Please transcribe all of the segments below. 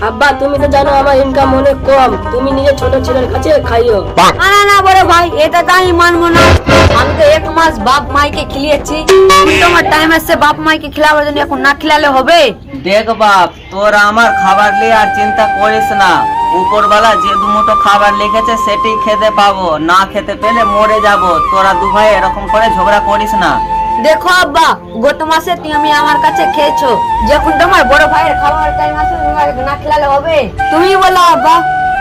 আব্বা তুমি তো জানো আমার ইনকাম অনেক কম, তুমি নিজে ছোট ছেলের কাছে খাইও। না না না বড় ভাই, এটা তো আমি মানবো না। আমি তো 1 মাস বাপ মাইকে খিলিয়েছি, কিন্তু আমার টাইম আসছে বাপ মাইকে খিলাবার জন্য, এখন না খিলালে হবে? দেখ বাপ, তোরা আমার খাবার নিয়ে আর চিন্তা করিস না। উপরওয়ালা যে দুমুঠো খাবার লিখেছে সেটাই খেতে পাবো, না খেতে পেলে মরে যাব। তোরা দু ভাই এরকম করে ঝগড়া করিস না। দেখো আব্বা, গত মাসে তুমি আমার কাছে খেয়েছো, যখন তোমার বড় ভাইয়ের খাবার টাইম আসবে তোমাকে না খিলালে হবে? তুমি বলো আব্বা।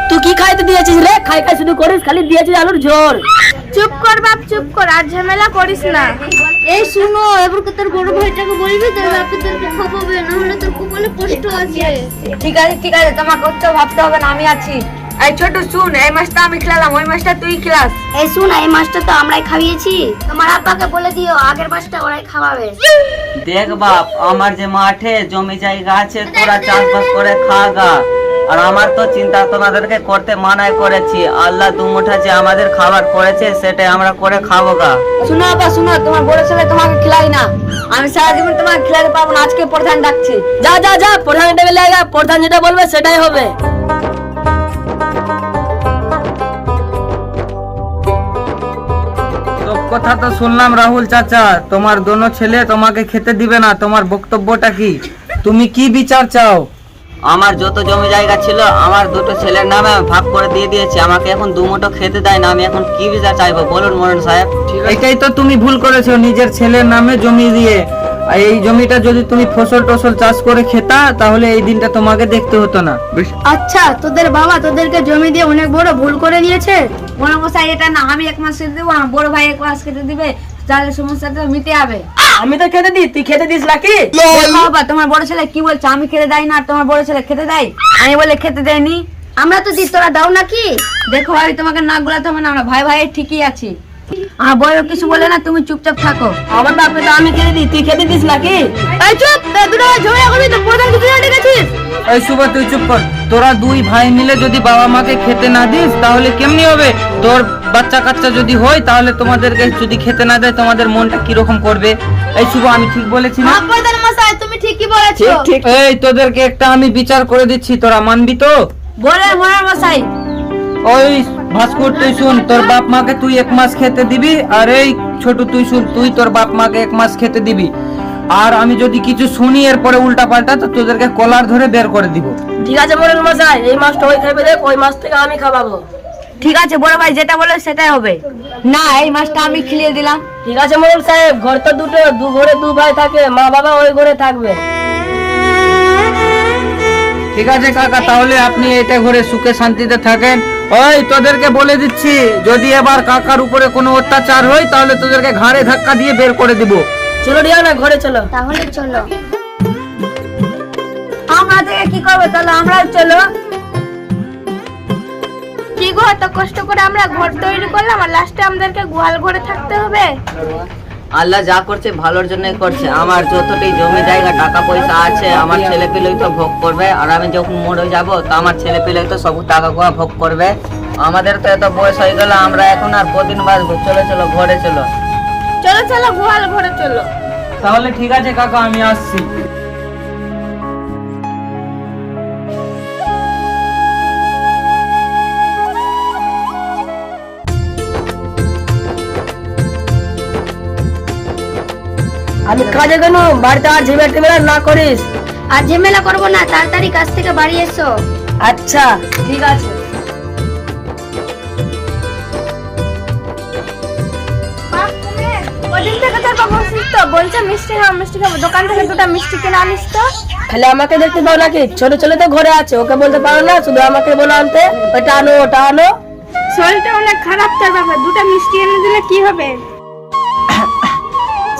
তুই কি খাইতে দিয়েছিস রে? খাই খাই শুধু করিস, খালি দিয়েছিস আলুর ঝোল। চুপ কর বাপ, চুপ কর, আর ঝামেলা করিস না। এই শুনো, এবার তোর বড় ভাইটাকে বলবি তোর বাপে তোকে খাওয়াবে, না হলে তোর কপালে কষ্ট আছে। ঠিক আছে ঠিক আছে, তোমাকে উচ্চ ভাবতে হবে না, আমি আছি। এই ছোট শুন, এই মাছটা আমি খিলালাম, ওই মাছটা তুই খিলাস। এই শুন, এই মাছটা তো আমরাই খাইয়েছি, তোমার আব্বাকে বলে দিও আগের মাছটা ওরাই খাওয়াবে। দেখ বাপ, আমার যে মাঠে জমি জায়গা আছে, তোরা চাষবাস করে খাগা। আর আমার তো চিন্তা তোমাদেরকে করতে মানায় করেছি। আল্লাহ দুমুঠা যে আমাদের খাবার করেছে সেটাই আমরা করে খাবো গা। শুনো আব্বা শুনো, তোমার বড় ছেলে তোমাকে খিলাই না, আমি সারা জীবন তোমাকে খিলাতে পারবো না। আজকে প্রধান ডাকছি। যা যা যা, প্রধান টেবিলে লাগা, প্রধান যেটা বলবে সেটাই হবে। তো কথা তো শুনলাম রাহুল চাচা, তোমার দোনো ছেলে তোমাকে খেতে দিবে না, তোমার বক্তব্যটা কি? তুমি কি বিচার চাও? আমার যত জমি জায়গা ছিল আমার দুটো ছেলের নামে আমি ভাগ করে দিয়ে দিয়েছি, আমাকে এখন দুমুঠো খেতে দেয় না। আমি এখন কি বিচার চাইবো বলুন মোহন সাহেব? এটাই তো তুমি ভুল করেছো, নিজের ছেলের নামে জমি দিয়ে। আর এই জমিটা যদি তুমি ফসল টসল চাষ করে খেতা, তাহলে এই দিনটা তোমাকে দেখতে হতো না। আচ্ছা, তোদের বাবা তোদেরকে জমি দিয়ে অনেক বড় ভুল করে দিয়েছে। মনে মশাই, এটা না আমি 1 মাস খেতে দেবো, আমার বড় ভাই 1 মাস খেতে দিবে, তাহলে সমস্যাটা মিটে যাবে। আমি তো খেতে দিই, তুই খেতে দিস নাকি? দেখো বাবা, তোমার বড় ছেলে কি বলছে, আমি খেতে দেয় না, আর তোমার বড় ছেলে খেতে দেয়। আমি বলে খেতে দেয়নি। আমরা তো দিই, তোরা দাও নাকি? দেখো ভাই, তোমাকে নাক গলাতে হবে না, আমরা ভাই ভাই ঠিকই আছি। আমার বড় কিছু বলে না, তুমি চুপচাপ থাকো। আমার বাপে তো আমি খেতে দিই, তুই খেতে দিস নাকি? এই চুপ, দুটো ঝগড়া করবি তো প্রধান কিছু না ডেকেছিস? এই সুবা, তুই চুপ কর। তোরা দুই ভাই মিলে যদি বাবা মাকে খেতে না দিস তাহলে কেমনি হবে? তোর বাচ্চা কাচ্চা যদি হয়, তাহলে তোমাদেরকে যদি খেতে না দেয় তোমাদের মনটা কিরকম করবে? এই শুভ, আমি ঠিক বলেছি না? প্রধান মশাই, তুমি ঠিকই বলেছো। ঠিক ঠিক। এই তোদেরকে একটা আমি বিচার করে দিচ্ছি, তোরা মানবি তো? বলে মনে মশাই, ওই ভাস্কর, তুই শুন, তোর বাপ মাকে তুই 1 মাস খেতে দিবি। আর এই ছোট, তুই শুন, তুই তোর বাপ মাকে 1 মাস খেতে দিবি। আর আমি যদি কিছু শুনি এরপরে উল্টা পাল্টা, তো তোদেরকে কলার ধরে বের করে দিব। ঠিক আছে মোড়ল মশাই, এই মাছটা ওই খাইবে দেখ, ওই মাছ থেকে আমি খাওয়াবো। ঠিক আছে বড় ভাই, যেটা বলে সেটাই হবে। না, এই মাছটা আমি খিলিয়ে দিলাম। ঠিক আছে মোড়ল সাহেব, ঘর তো দুটো, দু ঘরে দু ভাই থাকে, মা বাবা ওই ঘরে থাকবে। ঠিক আছে কাকা, তাহলে আপনি এটা ঘরে সুখে শান্তিতে থাকেন। ওই তোদেরকে বলে দিচ্ছি, যদি এবার কাকার উপরে কোনো অত্যাচার হয় তাহলে তোদেরকে ঘাড়ে ধাক্কা দিয়ে বের করে দিব। চলো রিয়া না, ঘরে চলো। তাহলে চলো। আমরা থেকে কি করবো, তাহলে আমরাও চলো। কি গো, এত কষ্ট করে আমরা ঘর তৈরি করলাম আর লাস্টে আমাদেরকে গোয়াল ঘরে থাকতে হবে? আল্লাহ যা করছে ভালোর জন্যই করছে। আমার যতটি জমি জায়গা টাকা পয়সা আছে, আমার ছেলে পেলেই তো ভোগ করবে। আর আমি যখন মরে যাব তো আমার ছেলে পেলেই তো সব টাকা ভোগ করবে। আমাদের তো এত বয়স হয়ে গেল, আমরা এখন আর কদিন বাঁচবো? চলো চলো ঘরে চলো। চলো চলো, গোয়াল ঘরে চলো। তাহলে ঠিক আছে কাকা, আমি আসছি। আমি কাজে কেন, বাড়িতে আর ঝিমেলা না করিস। আর ঝামেলা করবো না, তাড়াতাড়ি কাজ থেকে বাড়ি এসো। আচ্ছা ঠিক আছে। ওদিন থেকে তোর বাবা অসুস্থ, বলছে মিষ্টি খাবো মিষ্টি খাবো, দোকান থেকে 2টা মিষ্টি কিনে আনিস তো। খালি আমাকে দেখতে পাও নাকি? ছোট ছেলে তো ঘরে আছে, ওকে বলতে পারো না শুধু আমাকে বলো আনতে, ওটা আনো ওটা আনো। শরীরটা অনেক খারাপ তোর বাবা, 2টা মিষ্টি এনে দিলে কি হবে?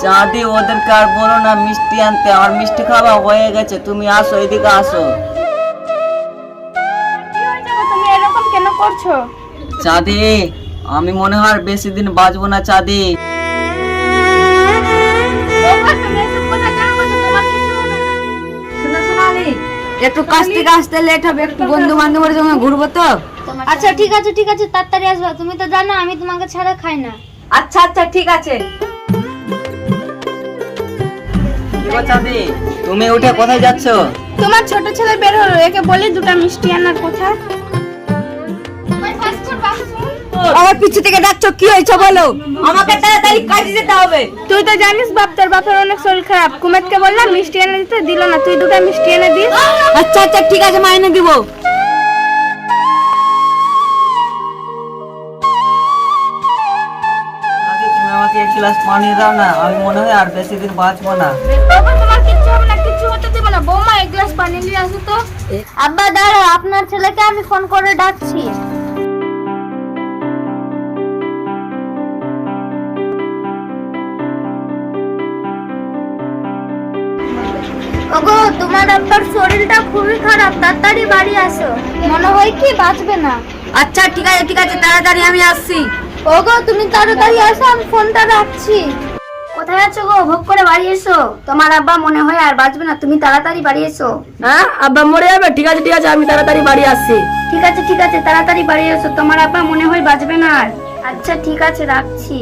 চাঁদি, ওদেরকে আর বলো না মিষ্টি আনতে, আমার মিষ্টি খাওয়া হয়ে গেছে। তুমি আসো, এদিকে আসো। কি হয়েছে গো, তুমি এরকম কেন করছো? চাঁদি, আমি মনে হয় আর বেশি দিন বাঁচবো না। চাঁদি, বাবা, তুমি এসব কথা কেন বলছো? তোমার কিছু হবে না। শোনো সোনালি, একটু কাজ থেকে আসতে লেট হবে, একটু বন্ধু বান্ধবের সঙ্গে ঘুরবো তো। আচ্ছা ঠিক আছে ঠিক আছে, তাড়াতাড়ি আসবে। তুমি তো জানো আমি তোমাকে ছাড়া খাই না। আচ্ছা আচ্ছা ঠিক আছে। গো চাঁদি, তুমি উঠে কোথায় যাচ্ছ? তোমার ছোট ছেলে বের হলো, একে বলি দুটো মিষ্টি আনার কথা। আমার পিছু থেকে ডাকছো, কি হয়েছে বলো? আমাকে তাড়াতাড়ি কাজে যেতে হবে। তুই তো জানিস বাপ, তোর বাপের অনেক শরীর খারাপ। কুমেদকে বললাম মিষ্টি এনে দিতে, দিল না। তুই দুটো মিষ্টি এনে দিস। আচ্ছা আচ্ছা ঠিক আছে, মা এনে দিব। চাঁদি, তুমি আমাকে এক গ্লাস পানি দাও না, আমি মনে হয় আর বেশি দিন বাঁচবো না। বাবা তোমার কিচ্ছু হবে না, কিচ্ছু হতে দেবো না। বৌমা এক গ্লাস পানি নিয়ে আসো তো। আব্বা দাঁড়াও, আপনার ছেলেকে আমি ফোন করে ডাকছি। ওগো, তোমার আব্বার শরীরটা খুবই খারাপ, তাড়াতাড়ি বাড়ি আসো। মনে হয় কি বাঁচবে না। আচ্ছা ঠিক আছে ঠিক আছে, তাড়াতাড়ি আমি আসছি। ওগো তুমি তাড়াতাড়ি আসো, আমি ফোনটা রাখছি। কোথায় আছো গো? ভোগ করে বাড়ি এসো। তোমার আব্বা মনে হয় আর বাঁচবে না, তুমি তাড়াতাড়ি বাড়ি এসো। হ্যাঁ, আব্বা মরে যাবে? ঠিক আছে ঠিক আছে, আমি তাড়াতাড়ি বাড়ি আসছি। ঠিক আছে ঠিক আছে, তাড়াতাড়ি বাড়ি এসো। তোমার আব্বা মনে হয় বাঁচবে না আর। আচ্ছা ঠিক আছে, রাখছি।